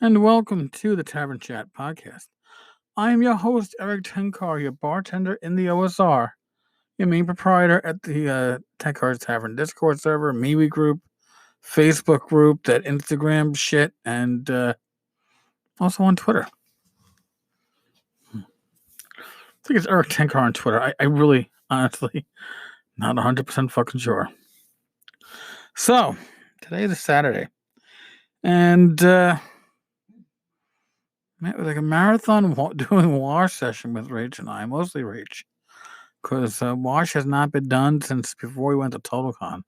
and welcome to the Tavern Chat podcast. I am your host, Eric Tenkar, your bartender in the OSR, your main proprietor at the Tenkar's Tavern Discord server, MeWe group, Facebook group, that Instagram shit, and also on Twitter. I think it's Eric Tenkar on Twitter. I really, honestly, not 100% fucking sure. So, today is Saturday, and it was like a marathon doing wash session with Rach and I, mostly Rach, because wash has not been done since before we went to TotalCon,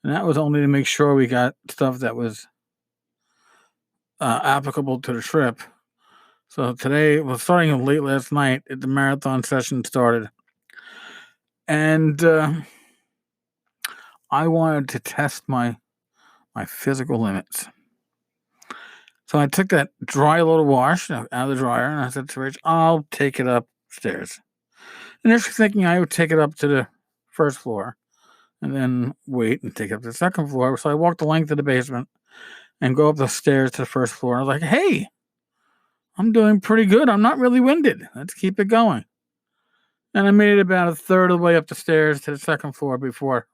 and that was only to make sure we got stuff that was applicable to the trip. So today, well, starting late last night, the marathon session started, and I wanted to test my physical limits. So I took that dry load of wash out of the dryer, and I said to Rach, I'll take it upstairs. Initially thinking I would take it up to the first floor and then wait and take it up to the second floor. So I walked the length of the basement and go up the stairs to the first floor. And I was like, hey, I'm doing pretty good. I'm not really winded. Let's keep it going. And I made it about a third of the way up the stairs to the second floor before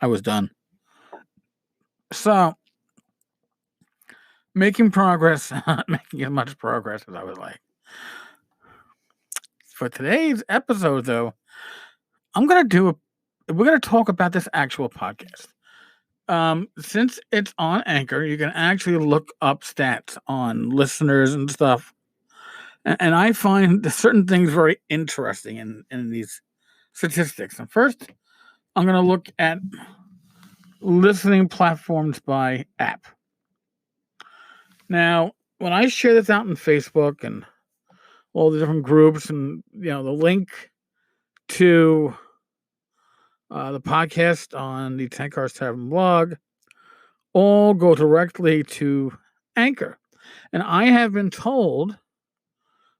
I was done. So, making progress, not making as much progress as I would like. For today's episode, though, we're going to talk about this actual podcast. Since it's on Anchor, you can actually look up stats on listeners and stuff. And I find certain things very interesting in these statistics. And first, I'm going to look at listening platforms by app. Now, when I share this out on Facebook and all the different groups and, the link to the podcast on the Tenkar's Tavern blog, all go directly to Anchor. And I have been told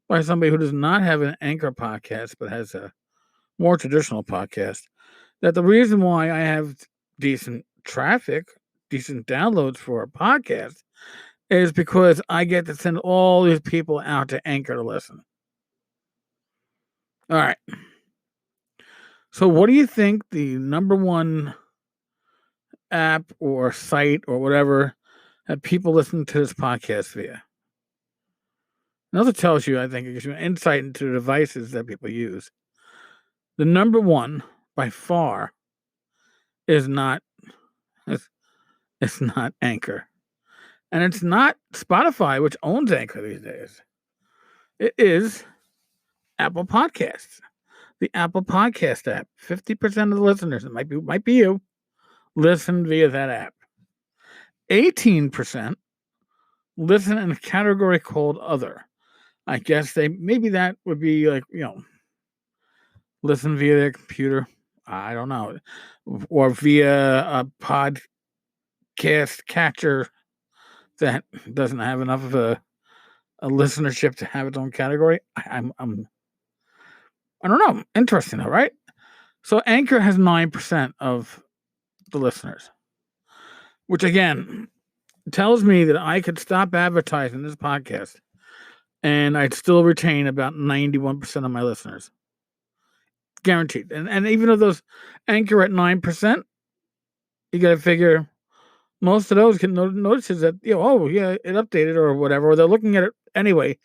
by somebody who does not have an Anchor podcast but has a more traditional podcast that the reason why I have decent traffic, decent downloads for a podcast is because I get to send all these people out to Anchor to listen. All right. So what do you think the number one app or site or whatever that people listen to this podcast via? Another tells you, I think, it gives you an insight into the devices that people use. The number one, by far, is not it's not Anchor. And it's not Spotify, which owns Anchor these days. It is Apple Podcasts. The Apple Podcast app. 50% of the listeners, it might be you, listen via that app. 18% listen in a category called Other. I guess maybe that would be like, listen via their computer. I don't know. Or via a podcast catcher that doesn't have enough of a listenership to have its own category. I don't know. Interesting though, right? So Anchor has 9% of the listeners, which again tells me that I could stop advertising this podcast and I'd still retain about 91% of my listeners. Guaranteed. And even though those Anchor at 9%, you got to figure most of those can notices that, it updated or whatever, or they're looking at it anyway.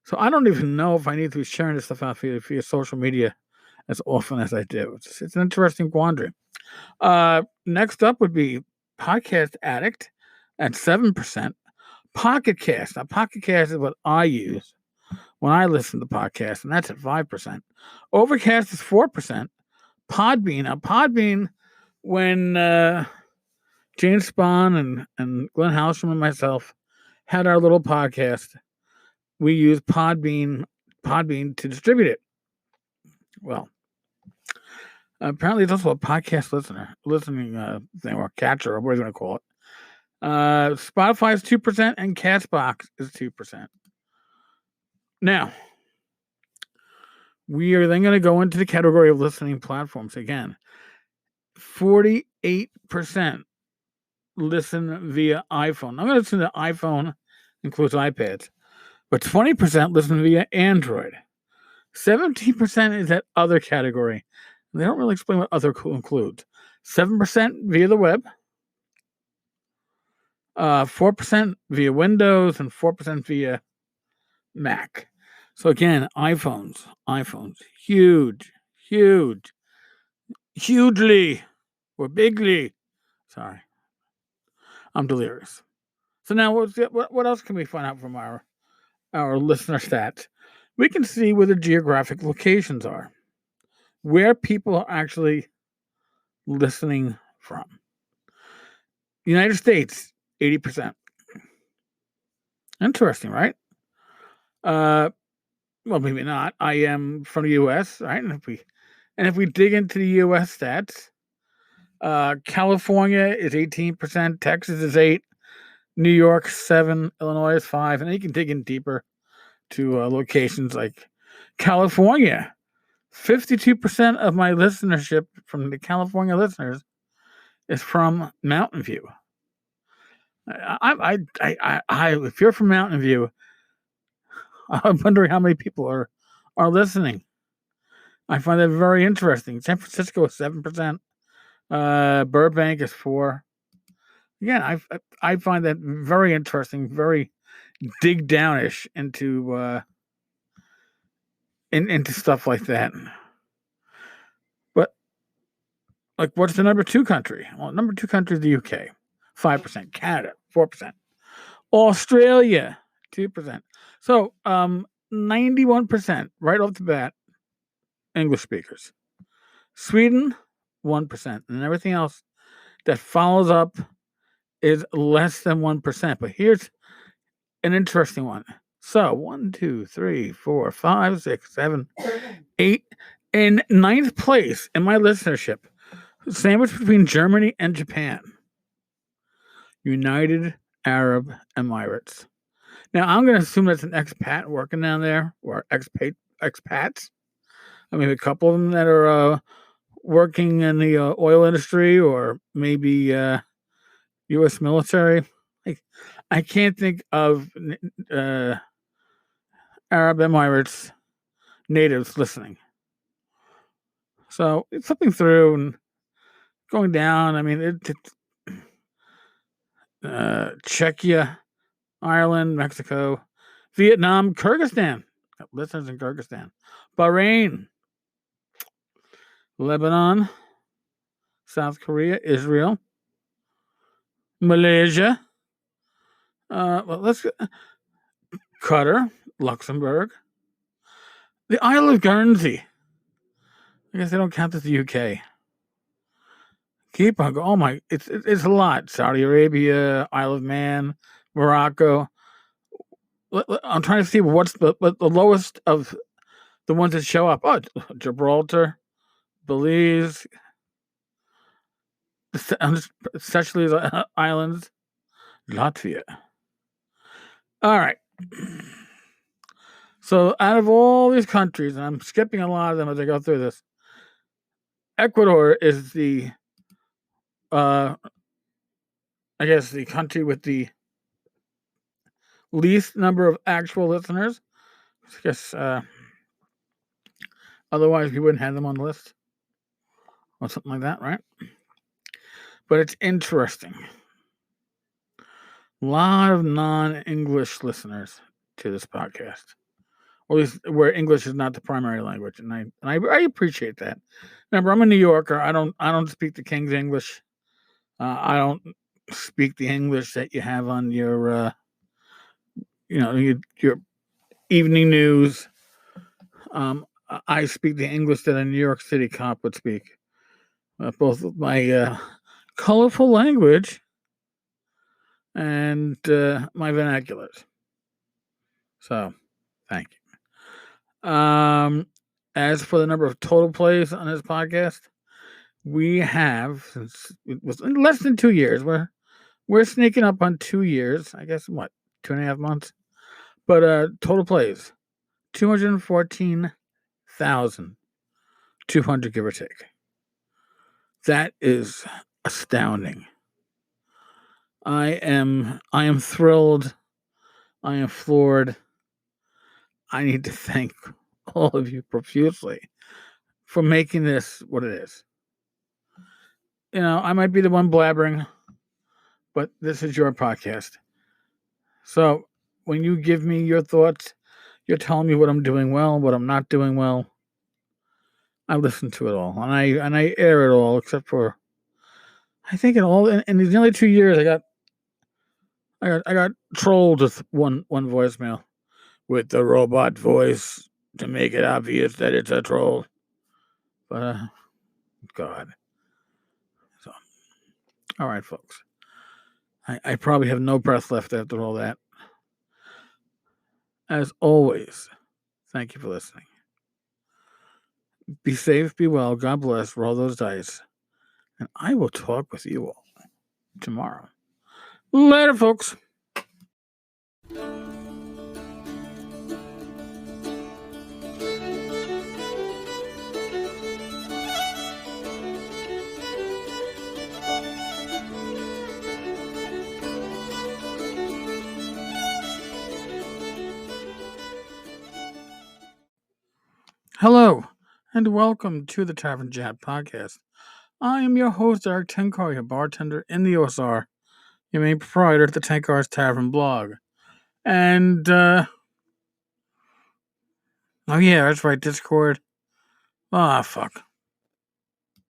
So I don't even know if I need to be sharing this stuff out via social media as often as I do. It's an interesting quandary. Next up would be Podcast Addict at 7%. Pocket Cast. Now, Pocket Cast is what I use when I listen to podcasts, and that's at 5%. Overcast is 4%. Podbean. Now, Podbean, when Jane Spahn and Glenn Hauschman and myself had our little podcast, we used Podbean to distribute it. Well, apparently it's also a podcast listening thing, or catcher, or what are you going to call it. Spotify is 2% and Castbox is 2%. Now, we are then going to go into the category of listening platforms again. 48% listen via iPhone. I'm going to listen to iPhone includes iPads. But 20% listen via Android. 17% is that other category. They don't really explain what other includes. 7% via the web. 4% via Windows and 4% via Mac. So again, iPhones, hugely, or bigly. Sorry, I'm delirious. So now, what else can we find out from our listener stats? We can see where the geographic locations are, where people are actually listening from. United States, 80%. Interesting, right? Well, maybe not. I am from the U.S., right? And if we dig into the U.S. stats, California is 18%, Texas is 8%, New York 7%, Illinois is 5%, and you can dig in deeper to locations like California. 52% of my listenership from the California listeners is from Mountain View. If you're from Mountain View, I'm wondering how many people are listening. I find that very interesting. San Francisco is 7%. Burbank is 4%. Again, I find that very interesting, very dig downish into into stuff like that. But like, what's the number 2 country? Well, number 2 country is the UK, 5%. Canada, 4%. Australia, 2%. So 91% right off the bat, English speakers. Sweden, 1%. And everything else that follows up is less than 1%. But here's an interesting one. So 1, 2, 3, 4, 5, 6, 7, 8. In 9th place in my listenership, sandwiched between Germany and Japan, United Arab Emirates. Now, I'm going to assume that's an expat working down there, or expats. I mean, a couple of them that are working in the oil industry, or maybe U.S. military. I can't think of Arab Emirates natives listening. So it's flipping through and going down. I mean, Czechia, Ireland, Mexico, Vietnam, Kyrgyzstan. Listeners in Kyrgyzstan. Bahrain, Lebanon, South Korea, Israel, Malaysia. Let's Qatar, Luxembourg, the Isle of Guernsey. I guess they don't count as the UK. Keep on going. Oh my, it's a lot. Saudi Arabia, Isle of Man, Morocco. I'm trying to see what's the lowest of the ones that show up. Oh, Gibraltar, Belize, Seychelles Islands, Latvia. All right. So out of all these countries, and I'm skipping a lot of them as I go through this, Ecuador is the, I guess, the country with the least number of actual listeners. I guess otherwise we wouldn't have them on the list or something like that, right? But it's interesting. A lot of non-English listeners to this podcast, or at least where English is not the primary language, and I appreciate that. Remember, I'm a New Yorker. I don't speak the King's English. I don't speak the English that you have on your your evening news. I speak the English that a New York City cop would speak. Both my colorful language and my vernaculars. So, thank you. As for the number of total plays on this podcast, we have, since it was in less than 2 years, we're sneaking up on 2 years. I guess what, 2.5 months. But total plays, 214,200, give or take. That is astounding. I am thrilled I am floored. I need to thank all of you profusely for making this what it is. I might be the one blabbering, but this is your podcast. So when you give me your thoughts, you're telling me what I'm doing well, what I'm not doing well. I listen to it all, and I air it all, except for I think in these nearly 2 years, I got trolled with one voicemail with the robot voice to make it obvious that it's a troll. But God, so all right, folks. I probably have no breath left after all that. As always, thank you for listening. Be safe, be well, God bless, roll those dice, and I will talk with you all tomorrow. Later, folks. Hello, and welcome to the Tavern Chat podcast. I am your host, Eric Tenkar, your bartender in the OSR, your main proprietor at the Tenkar's Tavern blog. And, oh yeah, that's right, Discord. Ah, fuck.